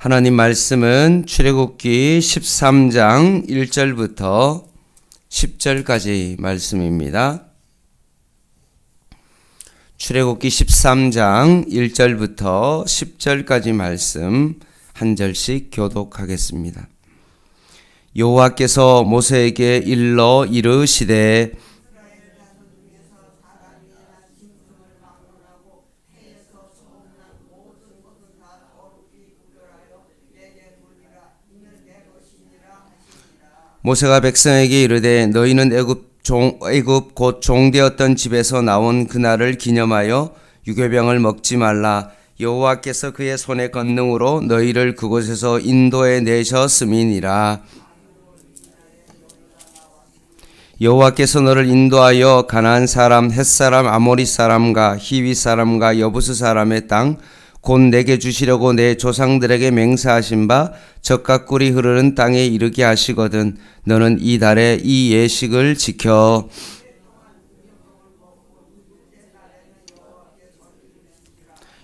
하나님 말씀은 출애굽기 13장 1절부터 10절까지 말씀입니다. 출애굽기 13장 1절부터 10절까지 말씀 한 절씩 교독하겠습니다. 여호와께서 모세에게 일러 이르시되 모세가 백성에게 이르되 너희는 애굽 곧 종되었던 집에서 나온 그날을 기념하여 유괴병을 먹지 말라. 여호와께서 그의 손의 권능으로 너희를 그곳에서 인도해 내셨음이니라. 여호와께서 너를 인도하여 가나안 사람, 헷 사람, 아모리 사람과 히위 사람과 여부스 사람의 땅 곧 내게 주시려고 내 조상들에게 맹세하신 바 젖과 꿀이 흐르는 땅에 이르게 하시거든 너는 이 달에 이 예식을 지켜.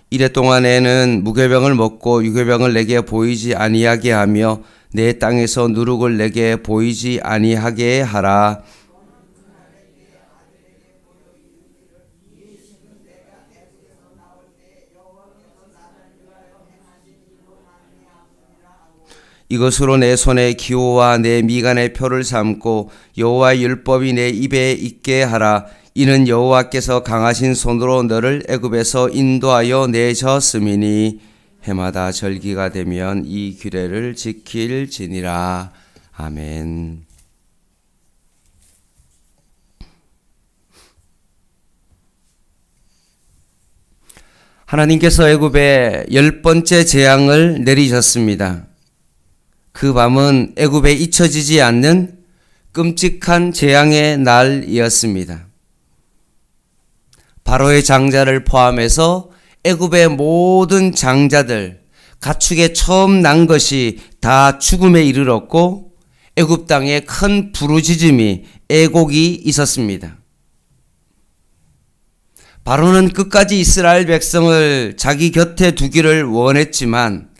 이래 동안에는 무교병을 먹고 유교병을 내게 보이지 아니하게 하며 내 땅에서 누룩을 내게 보이지 아니하게 하라. 이것으로 내 손의 기호와 내 미간의 표를 삼고 여호와의 율법이 내 입에 있게 하라. 이는 여호와께서 강하신 손으로 너를 애굽에서 인도하여 내셨음이니 해마다 절기가 되면 이 규례를 지킬지니라. 아멘. 하나님께서 애굽에 10번째 재앙을 내리셨습니다. 그 밤은 애굽에 잊혀지지 않는 끔찍한 재앙의 날이었습니다. 바로의 장자를 포함해서 애굽의 모든 장자들, 가축에 처음 난 것이 다 죽음에 이르렀고 애굽 땅에 큰 부르짖음이 애곡이 있었습니다. 바로는 끝까지 이스라엘 백성을 자기 곁에 두기를 원했지만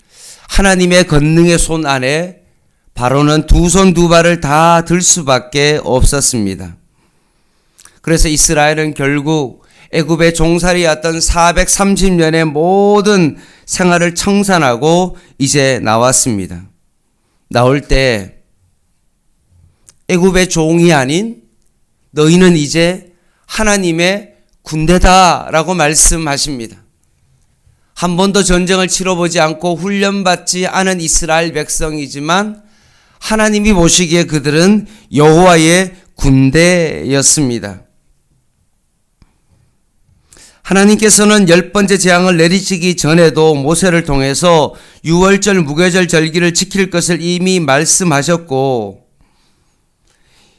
하나님의 권능의 손 안에 바로는 두 손 두 발을 다 들 수밖에 없었습니다. 그래서 이스라엘은 결국 애굽의 종살이였던 430년의 모든 생활을 청산하고 이제 나왔습니다. 나올 때 애굽의 종이 아닌 너희는 이제 하나님의 군대다라고 말씀하십니다. 한 번도 전쟁을 치러보지 않고 훈련받지 않은 이스라엘 백성이지만 하나님이 보시기에 그들은 여호와의 군대였습니다. 하나님께서는 10번째 재앙을 내리시기 전에도 모세를 통해서 유월절 무교절 절기를 지킬 것을 이미 말씀하셨고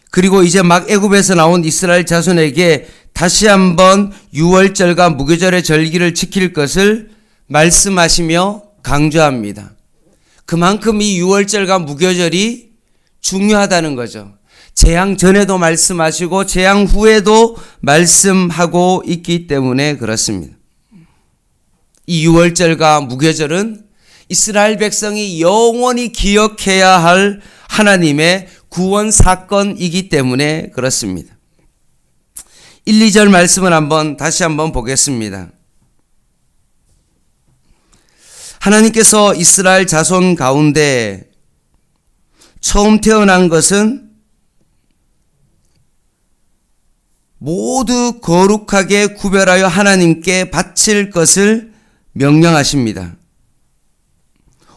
그리고 이제 막 애굽에서 나온 이스라엘 자손에게 다시 한번 유월절과 무교절의 절기를 지킬 것을 말씀하시며 강조합니다. 그만큼 이 유월절과 무교절이 중요하다는 거죠. 재앙 전에도 말씀하시고 재앙 후에도 말씀하고 있기 때문에 그렇습니다. 이 유월절과 무교절은 이스라엘 백성이 영원히 기억해야 할 하나님의 구원 사건이기 때문에 그렇습니다. 1, 2절 말씀을 다시 한번 보겠습니다. 하나님께서 이스라엘 자손 가운데 처음 태어난 것은 모두 거룩하게 구별하여 하나님께 바칠 것을 명령하십니다.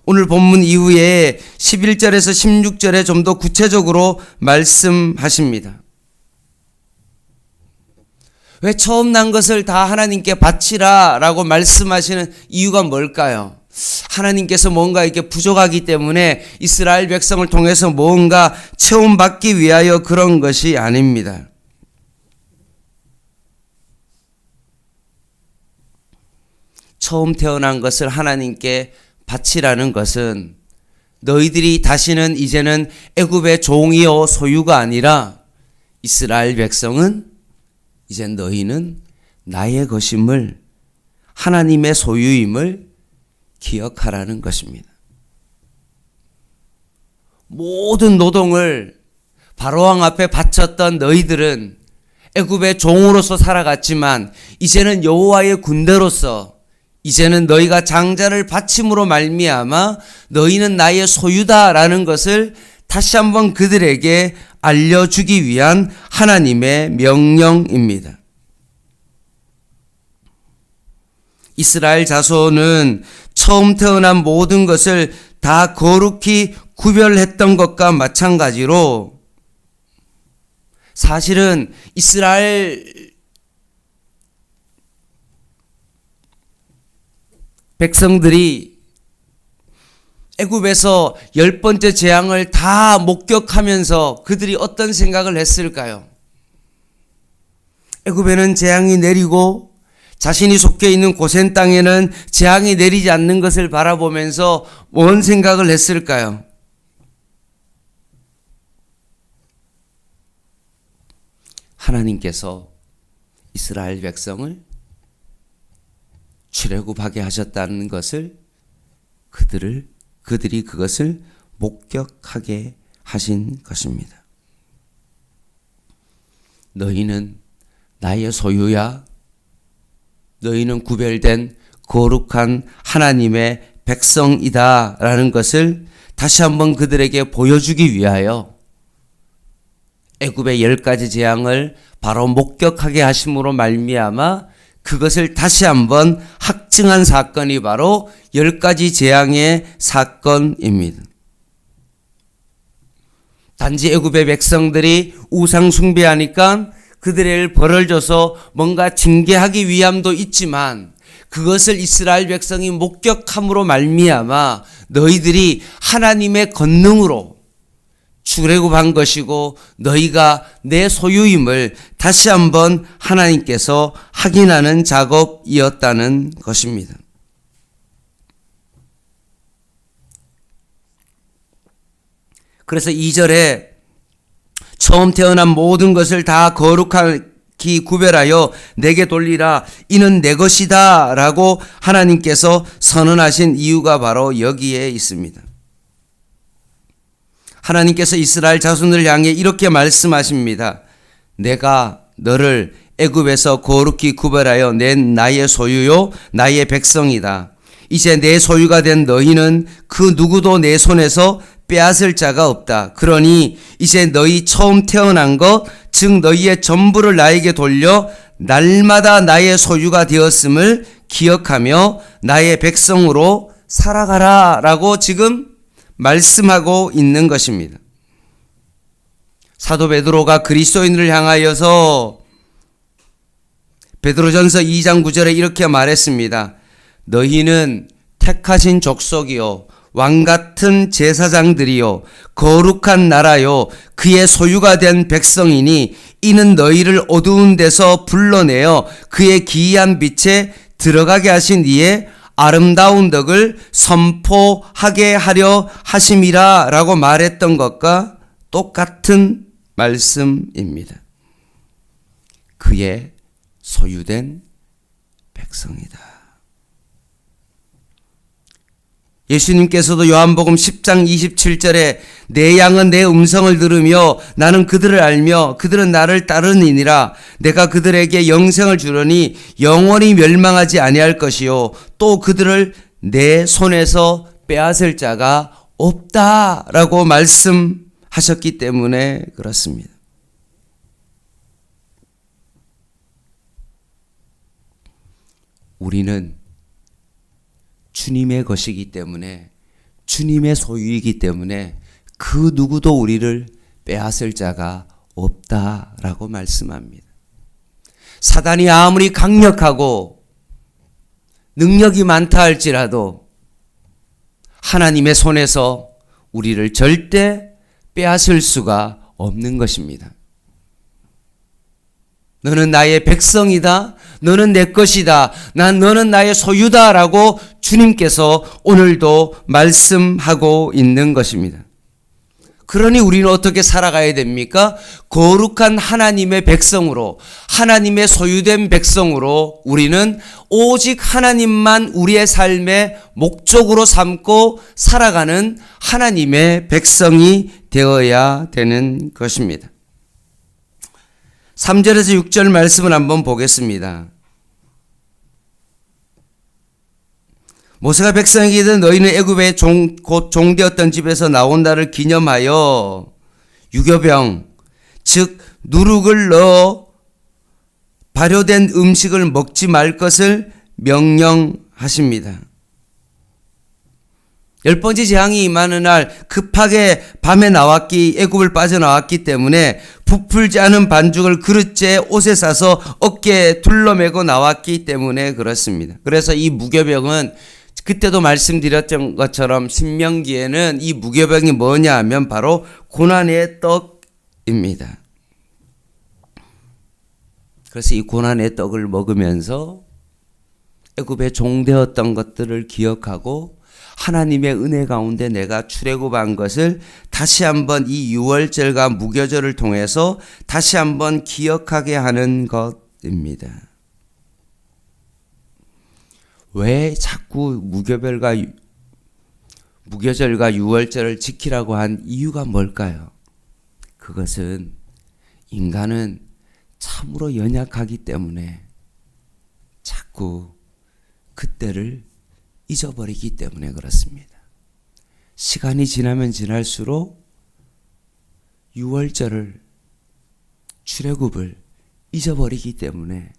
오늘 본문 이후에 11절에서 16절에 좀 더 구체적으로 말씀하십니다. 왜 처음 난 것을 다 하나님께 바치라 라고 말씀하시는 이유가 뭘까요? 하나님께서 뭔가 이렇게 부족하기 때문에 이스라엘 백성을 통해서 뭔가 체험받기 위하여 그런 것이 아닙니다. 처음 태어난 것을 하나님께 바치라는 것은 너희들이 다시는 이제는 애굽의 종이요 소유가 아니라 이스라엘 백성은 이제 너희는 나의 것임을 하나님의 소유임을 기억하라는 것입니다. 모든 노동을 바로왕 앞에 바쳤던 너희들은 애굽의 종으로서 살아갔지만 이제는 여호와의 군대로서 이제는 너희가 장자를 바침으로 말미암아 너희는 나의 소유다라는 것을 다시 한번 그들에게 알려주기 위한 하나님의 명령입니다. 이스라엘 자손은 처음 태어난 모든 것을 다 거룩히 구별했던 것과 마찬가지로 사실은 이스라엘 백성들이 애굽에서 10번째 재앙을 다 목격하면서 그들이 어떤 생각을 했을까요? 애굽에는 재앙이 내리고 자신이 속해 있는 고센 땅에는 재앙이 내리지 않는 것을 바라보면서 뭔 생각을 했을까요? 하나님께서 이스라엘 백성을 출애굽하게 하셨다는 것을 그들이 그것을 목격하게 하신 것입니다. 너희는 나의 소유야. 너희는 구별된 거룩한 하나님의 백성이다 라는 것을 다시 한번 그들에게 보여주기 위하여 애굽의 10가지 재앙을 바로 목격하게 하심으로 말미암아 그것을 다시 한번 확증한 사건이 바로 10가지 재앙의 사건입니다. 단지 애굽의 백성들이 우상 숭배하니까 그들의 벌을 줘서 뭔가 징계하기 위함도 있지만 그것을 이스라엘 백성이 목격함으로 말미암아 너희들이 하나님의 권능으로 출애굽한 것이고 너희가 내 소유임을 다시 한번 하나님께서 확인하는 작업이었다는 것입니다. 그래서 2절에 처음 태어난 모든 것을 다 거룩히 구별하여 내게 돌리라. 이는 내 것이다 라고 하나님께서 선언하신 이유가 바로 여기에 있습니다. 하나님께서 이스라엘 자손을 향해 이렇게 말씀하십니다. 내가 너를 애굽에서 거룩히 구별하여 낸 나의 소유요 나의 백성이다. 이제 내 소유가 된 너희는 그 누구도 내 손에서 빼앗을 자가 없다. 그러니 이제 너희 처음 태어난 것, 즉 너희의 전부를 나에게 돌려 날마다 나의 소유가 되었음을 기억하며 나의 백성으로 살아가라 라고 지금 말씀하고 있는 것입니다. 사도 베드로가 그리스도인을 향하여서 베드로전서 2장 9절에 이렇게 말했습니다. 너희는 택하신 족속이요 왕같은 제사장들이요 거룩한 나라요 그의 소유가 된 백성이니 이는 너희를 어두운 데서 불러내어 그의 기이한 빛에 들어가게 하신 이의 아름다운 덕을 선포하게 하려 하심이라 라고 말했던 것과 똑같은 말씀입니다. 그의 소유된 백성이다. 예수님께서도 요한복음 10장 27절에 내 양은 내 음성을 들으며 나는 그들을 알며 그들은 나를 따르니라. 내가 그들에게 영생을 주려니 영원히 멸망하지 아니할 것이요 또 그들을 내 손에서 빼앗을 자가 없다라고 말씀하셨기 때문에 그렇습니다. 우리는 주님의 것이기 때문에 주님의 소유이기 때문에 그 누구도 우리를 빼앗을 자가 없다라고 말씀합니다. 사단이 아무리 강력하고 능력이 많다 할지라도 하나님의 손에서 우리를 절대 빼앗을 수가 없는 것입니다. 너는 나의 백성이다. 너는 내 것이다. 너는 나의 소유다. 라고 주님께서 오늘도 말씀하고 있는 것입니다. 그러니 우리는 어떻게 살아가야 됩니까? 거룩한 하나님의 백성으로, 하나님의 소유된 백성으로 우리는 오직 하나님만 우리의 삶의 목적으로 삼고 살아가는 하나님의 백성이 되어야 되는 것입니다. 3절에서 6절 말씀을 한번 보겠습니다. 모세가 백성에게 이르되 너희는 애굽의 곧 종되었던 집에서 나온 날을 기념하여 유교병 즉 누룩을 넣어 발효된 음식을 먹지 말 것을 명령하십니다. 10번째 재앙이 임하는 날 급하게 밤에 애굽을 빠져나왔기 때문에 부풀지 않은 반죽을 그릇째 옷에 싸서 어깨에 둘러매고 나왔기 때문에 그렇습니다. 그래서 이 무교병은 그때도 말씀드렸던 것처럼 신명기에는 이 무교병이 뭐냐 하면 바로 고난의 떡입니다. 그래서 이 고난의 떡을 먹으면서 애굽에 종되었던 것들을 기억하고 하나님의 은혜 가운데 내가 출애굽한 것을 다시 한번 이 유월절과 무교절을 통해서 다시 한번 기억하게 하는 것입니다. 왜 자꾸 무교절과 유월절을 지키라고 한 이유가 뭘까요? 그것은 인간은 참으로 연약하기 때문에 자꾸 그때를 잊어버리기 때문에 그렇습니다. 시간이 지나면 지날수록 유월절을 출애굽을 잊어버리기 때문에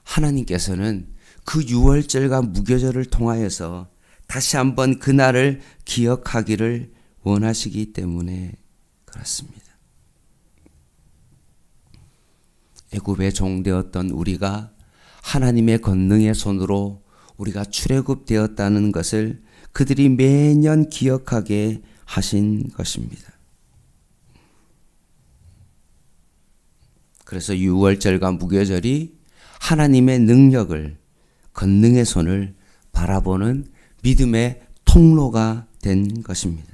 하나님께서는 그 유월절과 무교절을 통하여서 다시 한번 그날을 기억하기를 원하시기 때문에 그렇습니다. 애굽의 종되었던 우리가 하나님의 권능의 손으로 우리가 출애굽되었다는 것을 그들이 매년 기억하게 하신 것입니다. 그래서 유월절과 무교절이 하나님의 능력을, 권능의 손을 바라보는 믿음의 통로가 된 것입니다.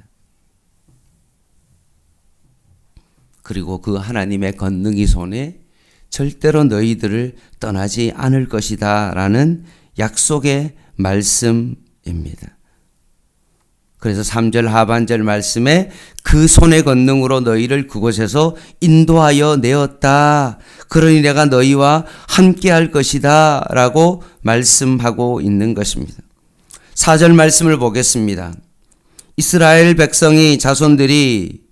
그리고 그 하나님의 권능의 손에 절대로 너희들을 떠나지 않을 것이다 라는 약속의 말씀입니다. 그래서 3절 하반절 말씀에 그 손의 권능으로 너희를 그곳에서 인도하여 내었다. 그러니 내가 너희와 함께 할 것이다 라고 말씀하고 있는 것입니다. 4절 말씀을 보겠습니다. 이스라엘 백성이 자손들이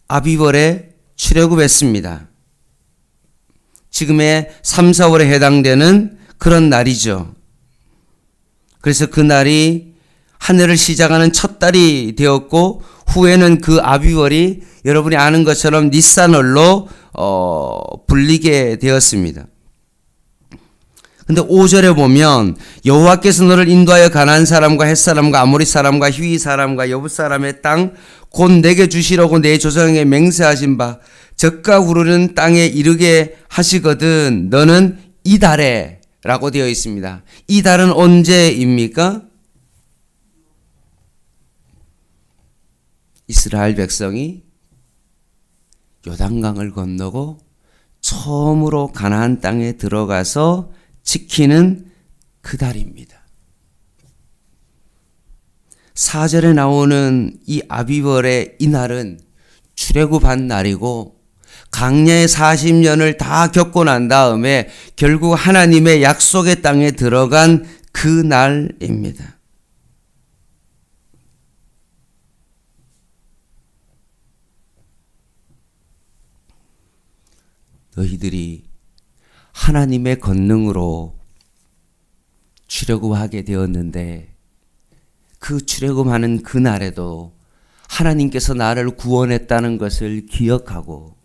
아비벌에 출애굽했습니다. 지금의 3, 4월에 해당되는 그런 날이죠. 그래서 그 날이 한 해를 시작하는 첫 달이 되었고 후에는 그 아비월이 여러분이 아는 것처럼 니산월로 불리게 되었습니다. 근데 5절에 보면 여호와께서 너를 인도하여 가나안 사람과 헷 사람과 아모리 사람과 히위 사람과 여붓 사람의 땅 곧 내게 주시려고 내 조상에게 맹세하신 바 젖과 구르는 땅에 이르게 하시거든 너는 이 달에 라고 되어 있습니다. 이 달은 언제입니까? 이스라엘 백성이 요단강을 건너고 처음으로 가나안 땅에 들어가서 지키는 그 달입니다. 4절에 나오는 이 아비벌의 이 날은 출애굽한 날이고 광야의 40년을 다 겪고 난 다음에 결국 하나님의 약속의 땅에 들어간 그 날입니다. 너희들이 하나님의 권능으로 출애굽하게 되었는데 그 출애굽하는 그 날에도 하나님께서 나를 구원했다는 것을 기억하고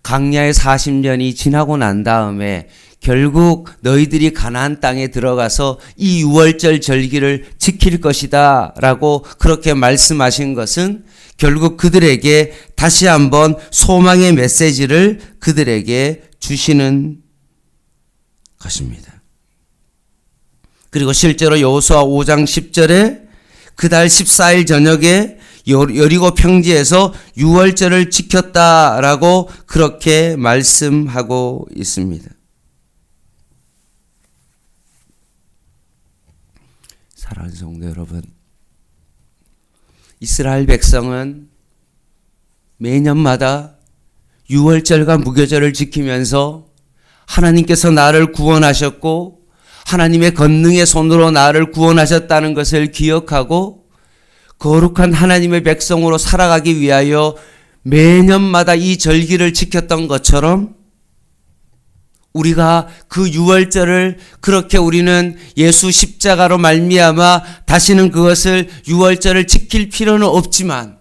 광야의 40년이 지나고 난 다음에 결국 너희들이 가나안 땅에 들어가서 이 유월절 절기를 지킬 것이다 라고 그렇게 말씀하신 것은 결국 그들에게 다시 한번 소망의 메시지를 그들에게 주시는 것입니다. 그리고 실제로 여호수아 5장 10절에 그달 14일 저녁에 여리고 평지에서 유월절을 지켰다라고 그렇게 말씀하고 있습니다. 사랑하는 성도 여러분, 이스라엘 백성은 매년마다 유월절과 무교절을 지키면서 하나님께서 나를 구원하셨고 하나님의 권능의 손으로 나를 구원하셨다는 것을 기억하고 거룩한 하나님의 백성으로 살아가기 위하여 매년마다 이 절기를 지켰던 것처럼 우리가 그 유월절을 그렇게 우리는 예수 십자가로 말미암아 다시는 그것을 유월절을 지킬 필요는 없지만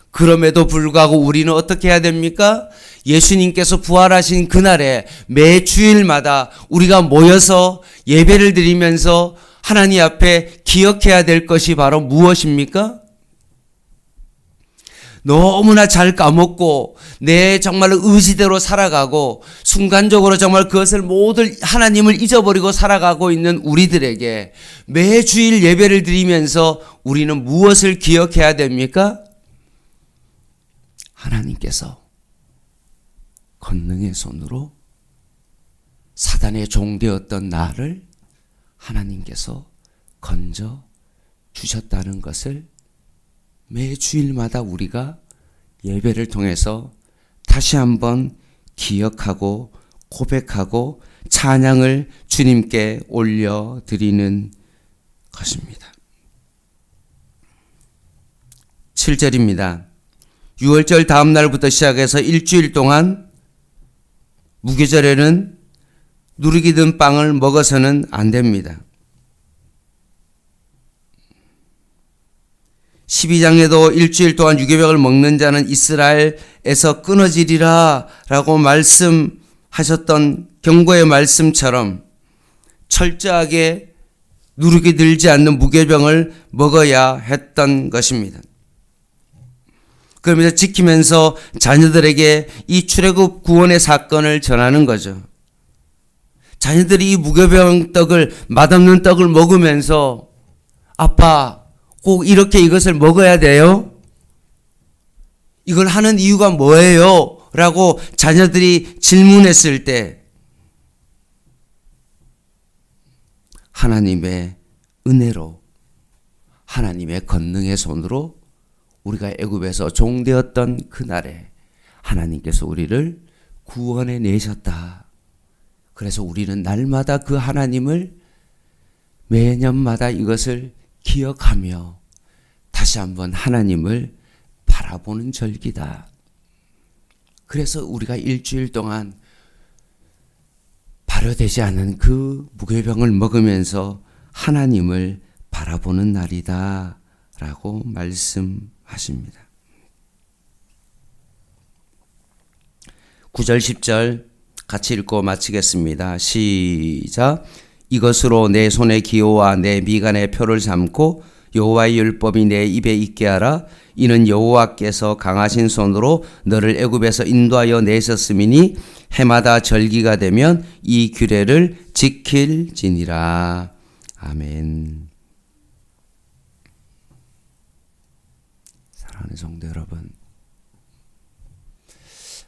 그럼에도 불구하고 우리는 어떻게 해야 됩니까? 예수님께서 부활하신 그날에 매 주일마다 우리가 모여서 예배를 드리면서 하나님 앞에 기억해야 될 것이 바로 무엇입니까? 너무나 잘 까먹고 내 정말로 의지대로 살아가고 순간적으로 정말 그것을 모두 하나님을 잊어버리고 살아가고 있는 우리들에게 매 주일 예배를 드리면서 우리는 무엇을 기억해야 됩니까? 하나님께서 권능의 손으로 사단의 종되었던 나를 하나님께서 건져 주셨다는 것을 매 주일마다 우리가 예배를 통해서 다시 한번 기억하고 고백하고 찬양을 주님께 올려드리는 것입니다. 7절입니다. 유월절 다음 날부터 시작해서 일주일 동안 무교절에는 누룩이 든 빵을 먹어서는 안 됩니다. 12장에도 일주일 동안 유교병을 먹는 자는 이스라엘에서 끊어지리라 라고 말씀하셨던 경고의 말씀처럼 철저하게 누룩이 들지 않는 무교병을 먹어야 했던 것입니다. 그러면서 지키면서 자녀들에게 이 출애굽 구원의 사건을 전하는 거죠. 자녀들이 이 무교병 떡을, 맛없는 떡을 먹으면서 아빠 꼭 이렇게 이것을 먹어야 돼요? 이걸 하는 이유가 뭐예요? 라고 자녀들이 질문했을 때 하나님의 은혜로 하나님의 권능의 손으로 우리가 애굽에서 종되었던 그날에 하나님께서 우리를 구원해 내셨다. 그래서 우리는 날마다 그 하나님을 매년마다 이것을 기억하며 다시 한번 하나님을 바라보는 절기다. 그래서 우리가 일주일 동안 발효되지 않은 그 무교병을 먹으면서 하나님을 바라보는 날이다 라고 말씀하십니다. 9절 10절 같이 읽고 마치겠습니다. 시작. 이것으로 내 손의 기호와 내 미간의 표를 삼고 여호와의 율법이 내 입에 있게 하라. 이는 여호와께서 강하신 손으로 너를 애굽에서 인도하여 내셨음이니 해마다 절기가 되면 이 규례를 지킬지니라. 아멘. 사랑하는 성도 여러분,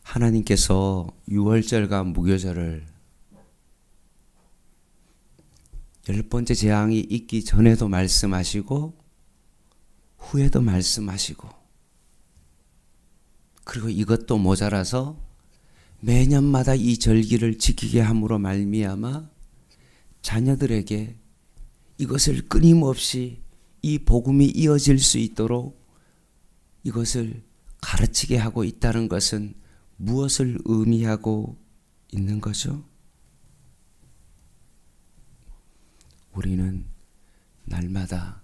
하나님께서 유월절과 무교절을 10번째 재앙이 있기 전에도 말씀하시고 후에도 말씀하시고 그리고 이것도 모자라서 매년마다 이 절기를 지키게 함으로 말미암아 자녀들에게 이것을 끊임없이 이 복음이 이어질 수 있도록 이것을 가르치게 하고 있다는 것은 무엇을 의미하고 있는 거죠? 우리는 날마다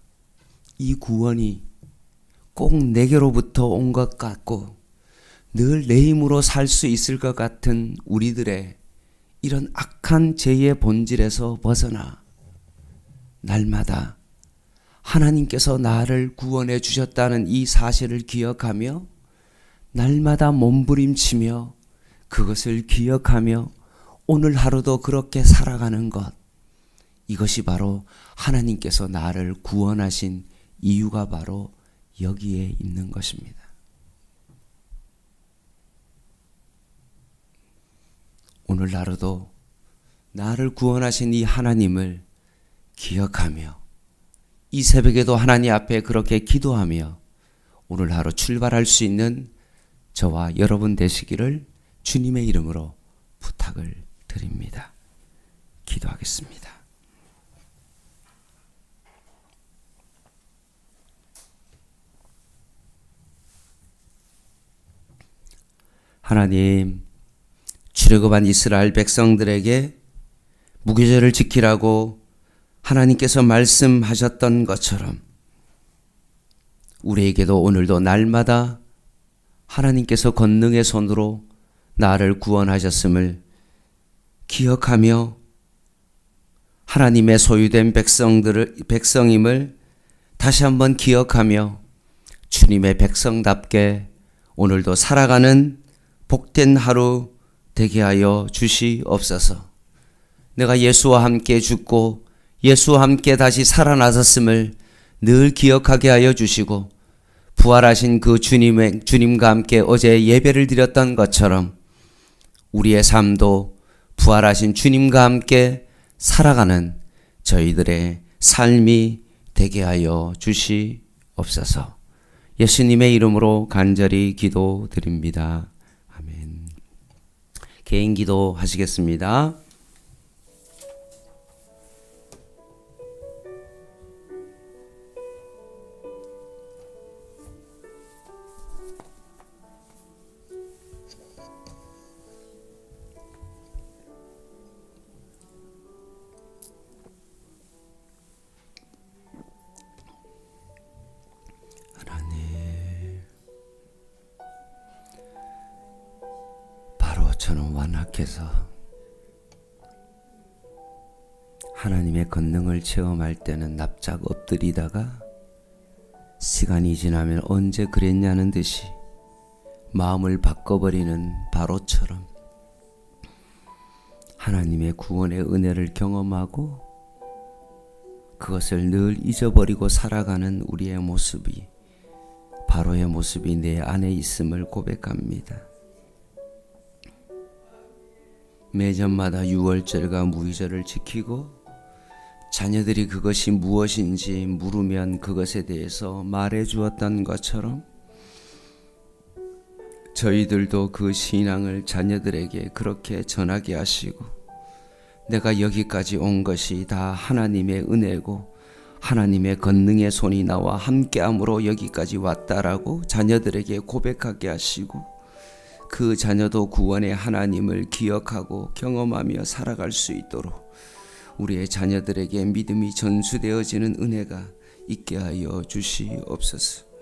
이 구원이 꼭 내게로부터 온 것 같고 늘 내 힘으로 살 수 있을 것 같은 우리들의 이런 악한 죄의 본질에서 벗어나 날마다 하나님께서 나를 구원해 주셨다는 이 사실을 기억하며 날마다 몸부림치며 그것을 기억하며 오늘 하루도 그렇게 살아가는 것, 이것이 바로 하나님께서 나를 구원하신 이유가 바로 여기에 있는 것입니다. 오늘 하루도 나를 구원하신 이 하나님을 기억하며 이 새벽에도 하나님 앞에 그렇게 기도하며 오늘 하루 출발할 수 있는 저와 여러분 되시기를 주님의 이름으로 부탁을 드립니다. 기도하겠습니다. 하나님, 출애굽한 이스라엘 백성들에게 무교절을 지키라고 하나님께서 말씀하셨던 것처럼 우리에게도 오늘도 날마다 하나님께서 권능의 손으로 나를 구원하셨음을 기억하며 하나님의 소유된 백성임을 다시 한번 기억하며 주님의 백성답게 오늘도 살아가는 복된 하루 되게 하여 주시옵소서. 내가 예수와 함께 죽고 예수와 함께 다시 살아나셨음을 늘 기억하게 하여 주시고 부활하신 그 주님과 함께 어제 예배를 드렸던 것처럼 우리의 삶도 부활하신 주님과 함께 살아가는 저희들의 삶이 되게 하여 주시옵소서. 예수님의 이름으로 간절히 기도드립니다. 아멘. 개인 기도 하시겠습니다. 저는 완악해서 하나님의 권능을 체험할 때는 납작 엎드리다가 시간이 지나면 언제 그랬냐는 듯이 마음을 바꿔버리는 바로처럼 하나님의 구원의 은혜를 경험하고 그것을 늘 잊어버리고 살아가는 우리의 모습이 바로의 모습이 내 안에 있음을 고백합니다. 매년마다 유월절과 무의절을 지키고 자녀들이 그것이 무엇인지 물으면 그것에 대해서 말해 주었던 것처럼 저희들도 그 신앙을 자녀들에게 그렇게 전하게 하시고 내가 여기까지 온 것이 다 하나님의 은혜고 하나님의 권능의 손이 나와 함께함으로 여기까지 왔다라고 자녀들에게 고백하게 하시고 그 자녀도 구원의 하나님을 기억하고 경험하며 살아갈 수 있도록 우리의 자녀들에게 믿음이 전수되어지는 은혜가 있게 하여 주시옵소서.